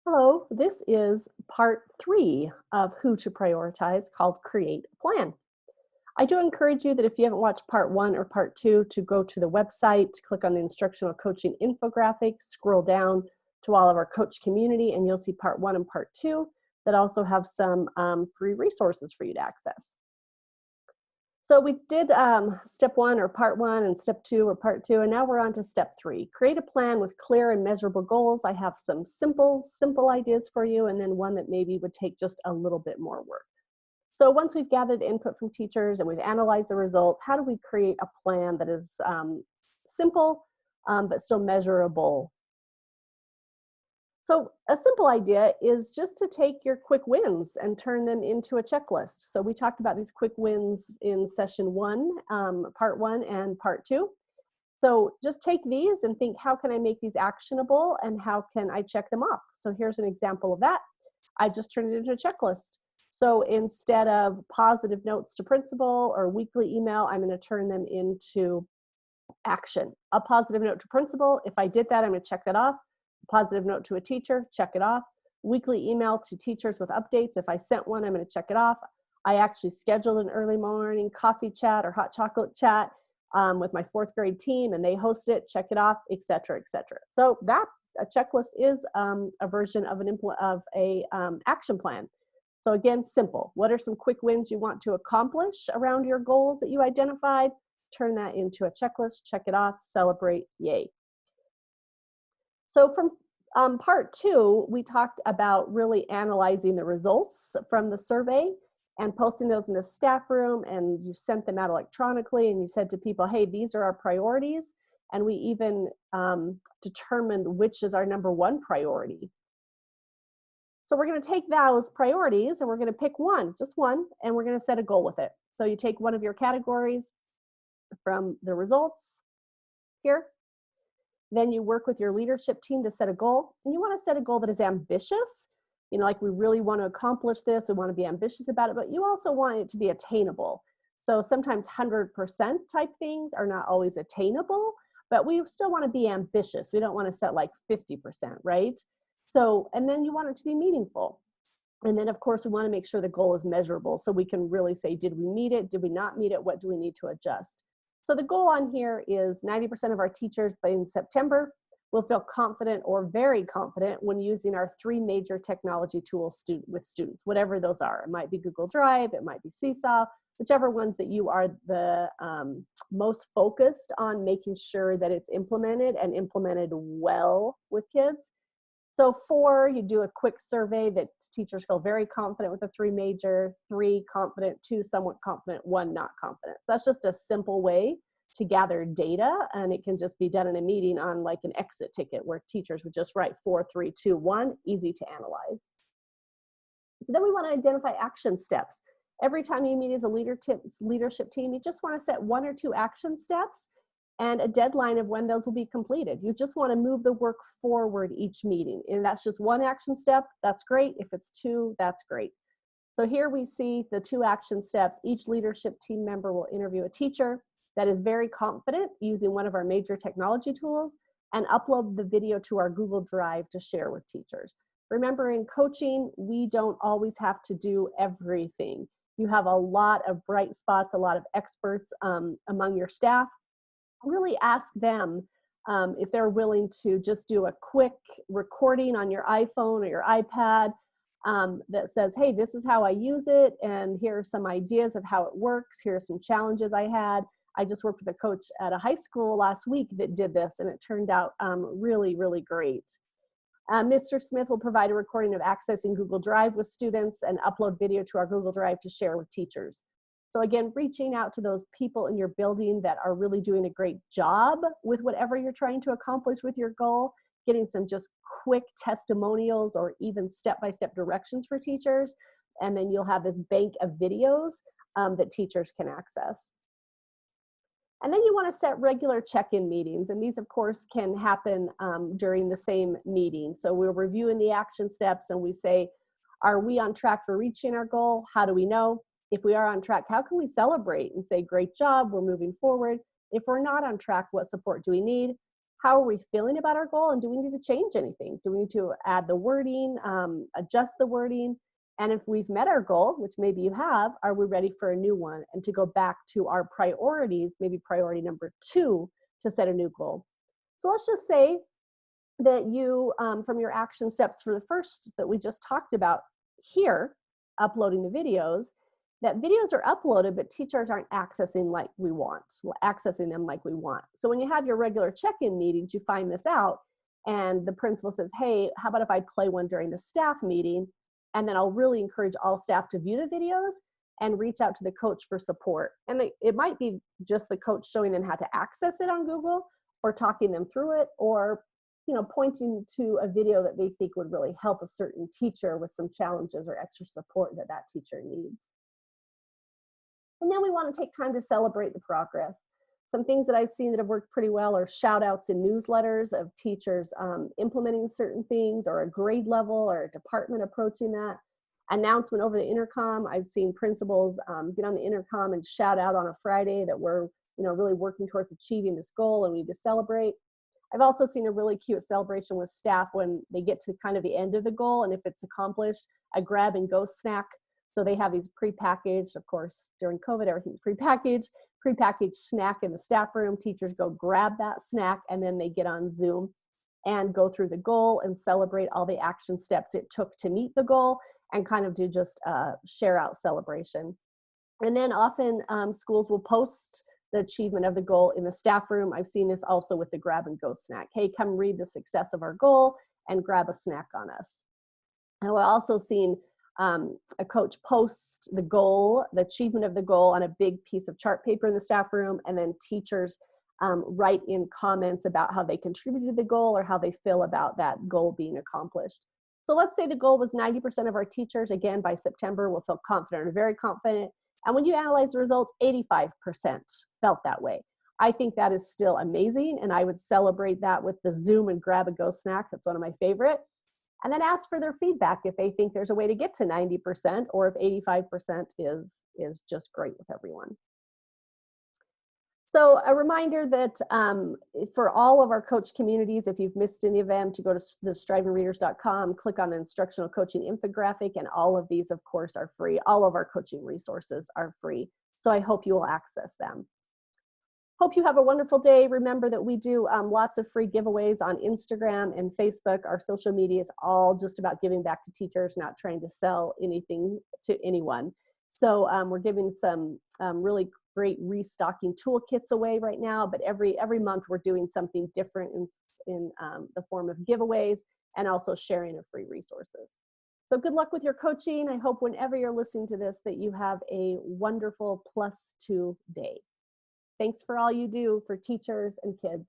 Hello, this is part 3 of Who to Prioritize called Create a Plan. I do encourage you that if you haven't watched part 1 or part 2 to go to the website, click on the instructional coaching infographic, scroll down to all of our coach community, and you'll see part 1 and part 2 that also have some free resources for you to access. So we did step 1 or part 1 and step 2 or part 2, and now we're on to step 3. Create a plan with clear and measurable goals. I have some simple ideas for you, and then one that maybe would take just a little bit more work. So once we've gathered input from teachers and we've analyzed the results, how do we create a plan that is simple but still measurable? So a simple idea is just to take your quick wins and turn them into a checklist. So we talked about these quick wins in session 1, part 1 and part 2. So just take these and think, how can I make these actionable and how can I check them off? So here's an example of that. I just turned it into a checklist. So instead of positive notes to principal or weekly email, I'm going to turn them into action. A positive note to principal, if I did that, I'm going to check that off. Positive note to a teacher, check it off. Weekly email to teachers with updates. If I sent one, I'm going to check it off. I actually scheduled an early morning coffee chat or hot chocolate chat with my 4th grade team, and they host it, check it off, etc., etc. So that a checklist is a version of an action plan. So again, simple. What are some quick wins you want to accomplish around your goals that you identified? Turn that into a checklist, check it off, celebrate, yay. So from part 2, we talked about really analyzing the results from the survey and posting those in the staff room, and you sent them out electronically, and you said to people, hey, these are our priorities, and we even determined which is our number 1 priority. So we're going to take those priorities and we're going to pick one, just one, and we're going to set a goal with it. So you take one of your categories from the results here. Then you work with your leadership team to set a goal, and you want to set a goal that is ambitious. You know, like we really want to accomplish this, we want to be ambitious about it, but you also want it to be attainable. So sometimes 100% type things are not always attainable, but we still want to be ambitious. We don't want to set like 50%, right? So, and then you want it to be meaningful. And then of course we want to make sure the goal is measurable so we can really say, did we meet it? Did we not meet it? What do we need to adjust? So the goal on here is 90% of our teachers by in September will feel confident or very confident when using our 3 major technology tools with students, whatever those are. It might be Google Drive, it might be Seesaw, whichever ones that you are the most focused on making sure that it's implemented and implemented well with kids. So 4, you do a quick survey that teachers feel very confident with the 3 major, 3 confident, 2 somewhat confident, 1 not confident. So that's just a simple way to gather data, and it can just be done in a meeting on like an exit ticket where teachers would just write 4, 3, 2, 1, easy to analyze. So then we want to identify action steps. Every time you meet as a leadership team, you just want to set 1 or 2 action steps and a deadline of when those will be completed. You just want to move the work forward each meeting. And that's just 1 action step, that's great. If it's 2, that's great. So here we see the 2 action steps. Each leadership team member will interview a teacher that is very confident using one of our major technology tools and upload the video to our Google Drive to share with teachers. Remember, in coaching, we don't always have to do everything. You have a lot of bright spots, a lot of experts among your staff. Really ask them if they're willing to just do a quick recording on your iPhone or your iPad that says, hey, this is how I use it, and here are some ideas of how it works. Here are some challenges I had. I just worked with a coach at a high school last week that did this, and it turned out really, really great. Mr. Smith will provide a recording of accessing Google Drive with students and upload video to our Google Drive to share with teachers. So again, reaching out to those people in your building that are really doing a great job with whatever you're trying to accomplish with your goal, getting some just quick testimonials or even step-by-step directions for teachers. And then you'll have this bank of videos that teachers can access. And then you want to set regular check-in meetings. And these, of course, can happen during the same meeting. So we're reviewing the action steps and we say, are we on track for reaching our goal? How do we know? If we are on track, how can we celebrate and say, great job, we're moving forward? If we're not on track, what support do we need? how are we feeling about our goal, and do we need to change anything? Do we need to add the wording, adjust the wording? And if we've met our goal, which maybe you have, are we ready for a new one and to go back to our priorities, maybe priority number 2, to set a new goal? So let's just say that you, from your action steps for the first that we just talked about here, uploading the videos, that videos are uploaded, but teachers aren't accessing them like we want. So when you have your regular check-in meetings, you find this out, and the principal says, hey, how about if I play one during the staff meeting? And then I'll really encourage all staff to view the videos and reach out to the coach for support. And it might be just the coach showing them how to access it on Google, or talking them through it, or pointing to a video that they think would really help a certain teacher with some challenges or extra support that that teacher needs. And then we want to take time to celebrate the progress. Some things that I've seen that have worked pretty well are shout outs in newsletters of teachers implementing certain things, or a grade level or a department approaching that. Announcement over the intercom. I've seen principals get on the intercom and shout out on a Friday that we're really working towards achieving this goal and we need to celebrate. I've also seen a really cute celebration with staff when they get to kind of the end of the goal, and if it's accomplished, a grab and go snack. So they have these prepackaged, of course, during COVID, everything's prepackaged snack in the staff room. Teachers go grab that snack, and then they get on Zoom and go through the goal and celebrate all the action steps it took to meet the goal, and kind of do just a share out celebration. And then often schools will post the achievement of the goal in the staff room. I've seen this also with the grab and go snack. Hey, come read the success of our goal and grab a snack on us. And I've also seen a coach post the goal, the achievement of the goal, on a big piece of chart paper in the staff room, and then teachers write in comments about how they contributed to the goal or how they feel about that goal being accomplished. So let's say the goal was 90% of our teachers, again, by September, will feel confident or very confident. And when you analyze the results, 85% felt that way. I think that is still amazing, and I would celebrate that with the Zoom and grab and go snack. That's one of my favorite. And then ask for their feedback if they think there's a way to get to 90%, or if 85% is just great with everyone. So a reminder that for all of our coach communities, if you've missed any of them, to go to the strivingreaders.com, click on the instructional coaching infographic, and all of these, of course, are free. All of our coaching resources are free. So I hope you will access them. Hope you have a wonderful day. Remember that we do lots of free giveaways on Instagram and Facebook. Our social media is all just about giving back to teachers, not trying to sell anything to anyone. So we're giving some really great restocking toolkits away right now, but every month we're doing something different in the form of giveaways and also sharing of free resources. So good luck with your coaching. I hope whenever you're listening to this that you have a wonderful +2 day. Thanks for all you do for teachers and kids.